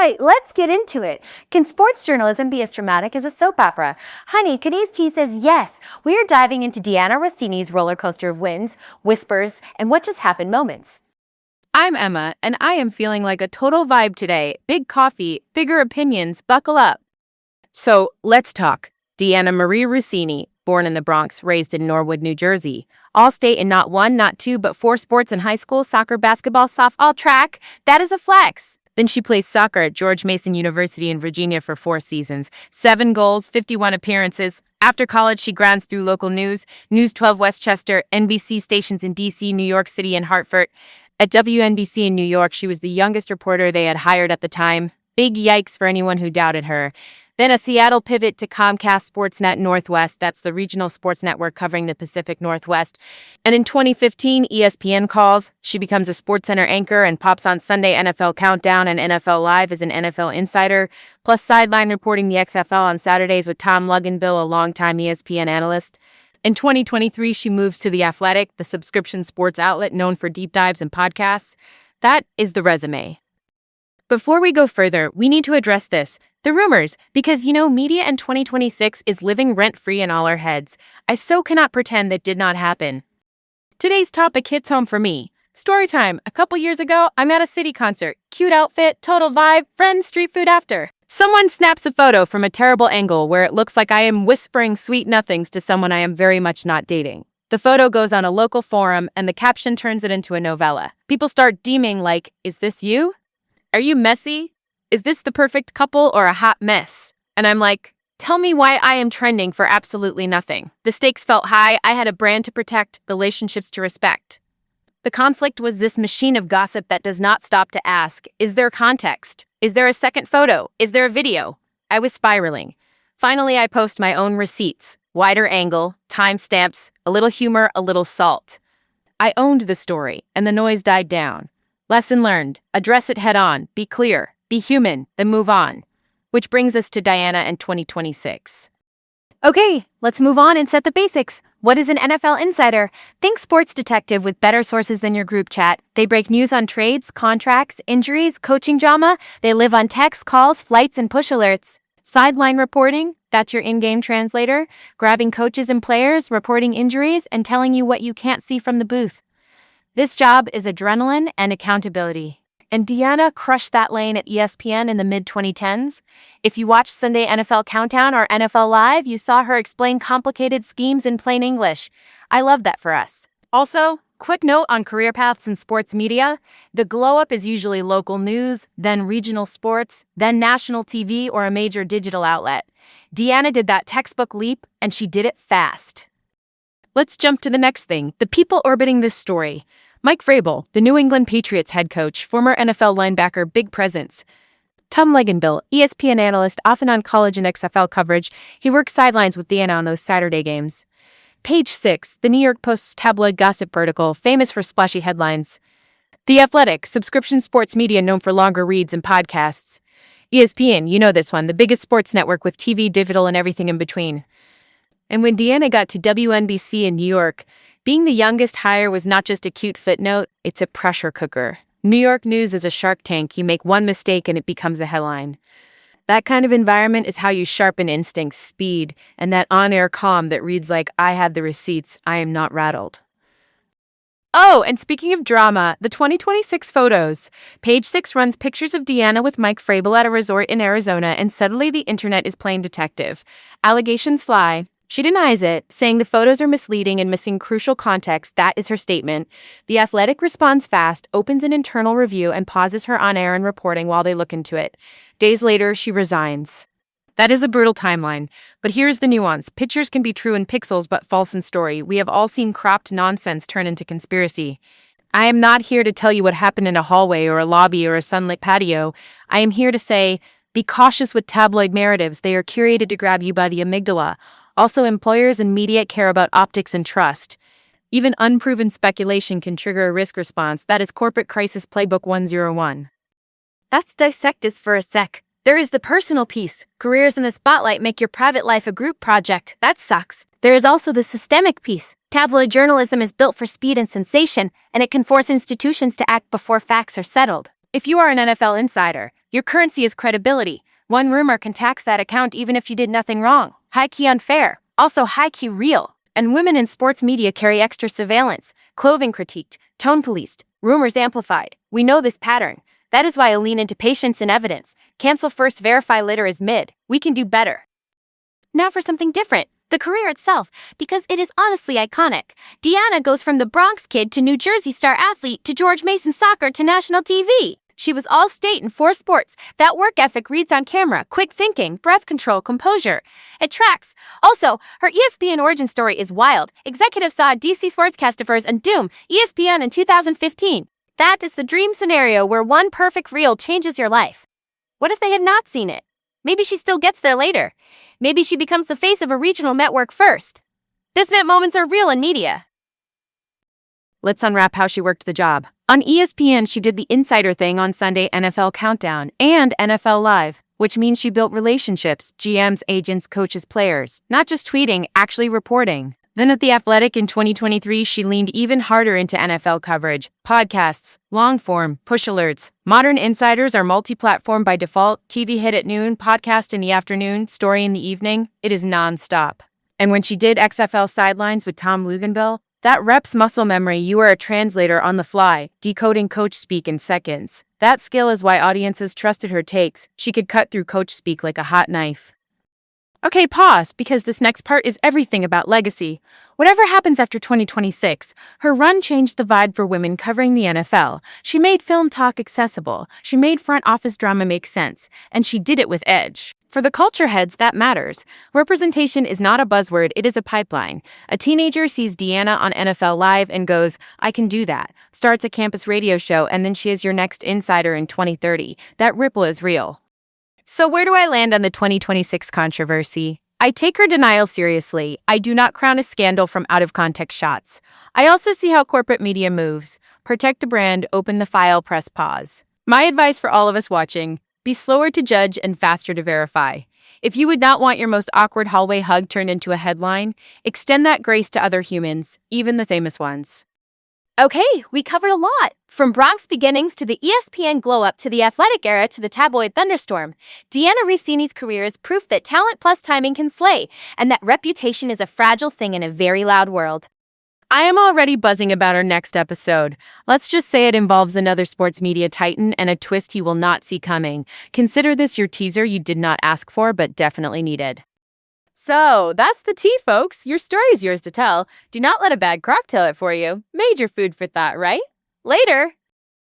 right, let's get into it. Can sports journalism be as dramatic as a soap opera? Honey, Cadiz T says yes. We are diving into Dianna Russini's roller coaster of wins, whispers, and what just happened moments. I'm Emma, and I am feeling like a total vibe today. Big coffee, bigger opinions, buckle up. So, let's talk. Dianna Marie Russini, born in the Bronx, raised in Norwood, New Jersey. All-state in not one, not two, but 4 sports in high school: soccer, basketball, softball, track. That is a flex. Then she plays soccer at George Mason University in Virginia for 4 seasons, 7 goals, 51 appearances. After college, she grinds through local news, News 12 Westchester, NBC stations in D.C., New York City, and Hartford. At WNBC in New York, she was the youngest reporter they had hired at the time. Big yikes for anyone who doubted her. Then a Seattle pivot to Comcast Sportsnet Northwest, that's the regional sports network covering the Pacific Northwest. And in 2015, ESPN calls. She becomes a SportsCenter anchor and pops on Sunday NFL Countdown and NFL Live as an NFL insider, plus sideline reporting the XFL on Saturdays with Tom Luginbill, a longtime ESPN analyst. In 2023, she moves to The Athletic, the subscription sports outlet known for deep dives and podcasts. That is the resume. Before we go further, we need to address this. The rumors, because media in 2026 is living rent-free in all our heads. I so cannot pretend that did not happen. Today's topic hits home for me. Story time. A couple years ago, I'm at a city concert. Cute outfit, total vibe, friends, street food after. Someone snaps a photo from a terrible angle where it looks like I am whispering sweet nothings to someone I am very much not dating. The photo goes on a local forum, and the caption turns it into a novella. People start deeming like, is this you? Are you messy? Is this the perfect couple or a hot mess? And I'm like, tell me why I am trending for absolutely nothing. The stakes felt high. I had a brand to protect, relationships to respect. The conflict was this machine of gossip that does not stop to ask, is there context? Is there a second photo? Is there a video? I was spiraling. Finally, I post my own receipts, wider angle, timestamps, a little humor, a little salt. I owned the story, and the noise died down. Lesson learned, address it head on, be clear, be human, then move on. Which brings us to Dianna in 2026. Okay, let's move on and set the basics. What is an NFL insider? Think sports detective with better sources than your group chat. They break news on trades, contracts, injuries, coaching drama. They live on texts, calls, flights, and push alerts. Sideline reporting, that's your in-game translator, grabbing coaches and players, reporting injuries, and telling you what you can't see from the booth. This job is adrenaline and accountability. And Dianna crushed that lane at ESPN in the mid-2010s. If you watched Sunday NFL Countdown or NFL Live, you saw her explain complicated schemes in plain English. I love that for us. Also, quick note on career paths in sports media. The glow-up is usually local news, then regional sports, then national TV or a major digital outlet. Dianna did that textbook leap, and she did it fast. Let's jump to the next thing, the people orbiting this story. Mike Vrabel, the New England Patriots head coach, former NFL linebacker, big presence. Tom Luginbill, ESPN analyst, often on college and XFL coverage. He works sidelines with Dianna on those Saturday games. Page 6, the New York Post's tabloid gossip vertical, famous for splashy headlines. The Athletic, subscription sports media known for longer reads and podcasts. ESPN, you know this one, the biggest sports network with TV, digital, and everything in between. And when Dianna got to WNBC in New York, being the youngest hire was not just a cute footnote, it's a pressure cooker. New York news is a shark tank. You make one mistake and it becomes a headline. That kind of environment is how you sharpen instincts, speed, and that on-air calm that reads like, I have the receipts, I am not rattled. Oh, and speaking of drama, the 2026 photos. Page 6 runs pictures of Dianna with Mike Vrabel at a resort in Arizona, and suddenly the internet is playing detective. Allegations fly. She denies it, saying the photos are misleading and missing crucial context. That is her statement. The Athletic responds fast, opens an internal review, and pauses her on-air and reporting while they look into it. Days later, she resigns. That is a brutal timeline. But here's the nuance. Pictures can be true in pixels but false in story. We have all seen cropped nonsense turn into conspiracy. I am not here to tell you what happened in a hallway or a lobby or a sunlit patio. I am here to say, be cautious with tabloid narratives. They are curated to grab you by the amygdala. Also, employers and media care about optics and trust. Even unproven speculation can trigger a risk response. That is Corporate Crisis Playbook 101. Let's dissect this for a sec. There is the personal piece. Careers in the spotlight make your private life a group project. That sucks. There is also the systemic piece. Tabloid journalism is built for speed and sensation, and it can force institutions to act before facts are settled. If you are an NFL insider, Your currency is credibility. One rumor can tax that account even if you did nothing wrong. High-key unfair, also high-key real. And women in sports media carry extra surveillance, clothing critiqued, tone policed, rumors amplified. We know this pattern. That is why I lean into patience and evidence. Cancel first, verify later is mid. We can do better. Now for something different. The career itself, because it is honestly iconic. Dianna goes from the Bronx kid to New Jersey star athlete to George Mason soccer to national TV. She was all state in 4 sports. That work ethic reads on camera. Quick thinking, breath control, composure. It tracks. Also, her ESPN origin story is wild. Executives saw DC Sportscastifers and Doom, ESPN in 2015. That is the dream scenario where one perfect reel changes your life. What if they had not seen it? Maybe she still gets there later. Maybe she becomes the face of a regional network first. This meant moments are real in media. Let's unwrap how she worked the job. On ESPN, she did the insider thing on Sunday NFL Countdown and NFL Live, which means she built relationships, GMs, agents, coaches, players. Not just tweeting, actually reporting. Then at The Athletic in 2023, she leaned even harder into NFL coverage, podcasts, long-form, push alerts. Modern insiders are multi-platform by default, TV hit at noon, podcast in the afternoon, story in the evening. It is non-stop. And when she did XFL Sidelines with Tom Luginbill, that reps muscle memory. You are a translator on the fly, decoding coach speak in seconds. That skill is why audiences trusted her takes. She could cut through coach speak like a hot knife. Okay, pause, because this next part is everything about legacy. Whatever happens after 2026, her run changed the vibe for women covering the NFL. She made film talk accessible, she made front office drama make sense, and she did it with edge. For the culture heads, that matters. Representation is not a buzzword, it is a pipeline. A teenager sees Dianna on NFL Live and goes, I can do that. Starts a campus radio show, and then she is your next insider in 2030. That ripple is real. So where do I land on the 2026 controversy? I take her denial seriously. I do not crown a scandal from out-of-context shots. I also see how corporate media moves. Protect the brand, open the file, press pause. My advice for all of us watching, be slower to judge and faster to verify. If you would not want your most awkward hallway hug turned into a headline, extend that grace to other humans, even the famous ones. Okay, we covered a lot. From Bronx beginnings to the ESPN glow-up to the Athletic era to the tabloid thunderstorm. Dianna Russini's career is proof that talent plus timing can slay, and that reputation is a fragile thing in a very loud world. I am already buzzing about our next episode. Let's just say it involves another sports media titan and a twist you will not see coming. Consider this your teaser you did not ask for but definitely needed. So, that's the tea, folks. Your story's yours to tell. Do not let a bad crop tell it for you. Major food for thought, right? Later!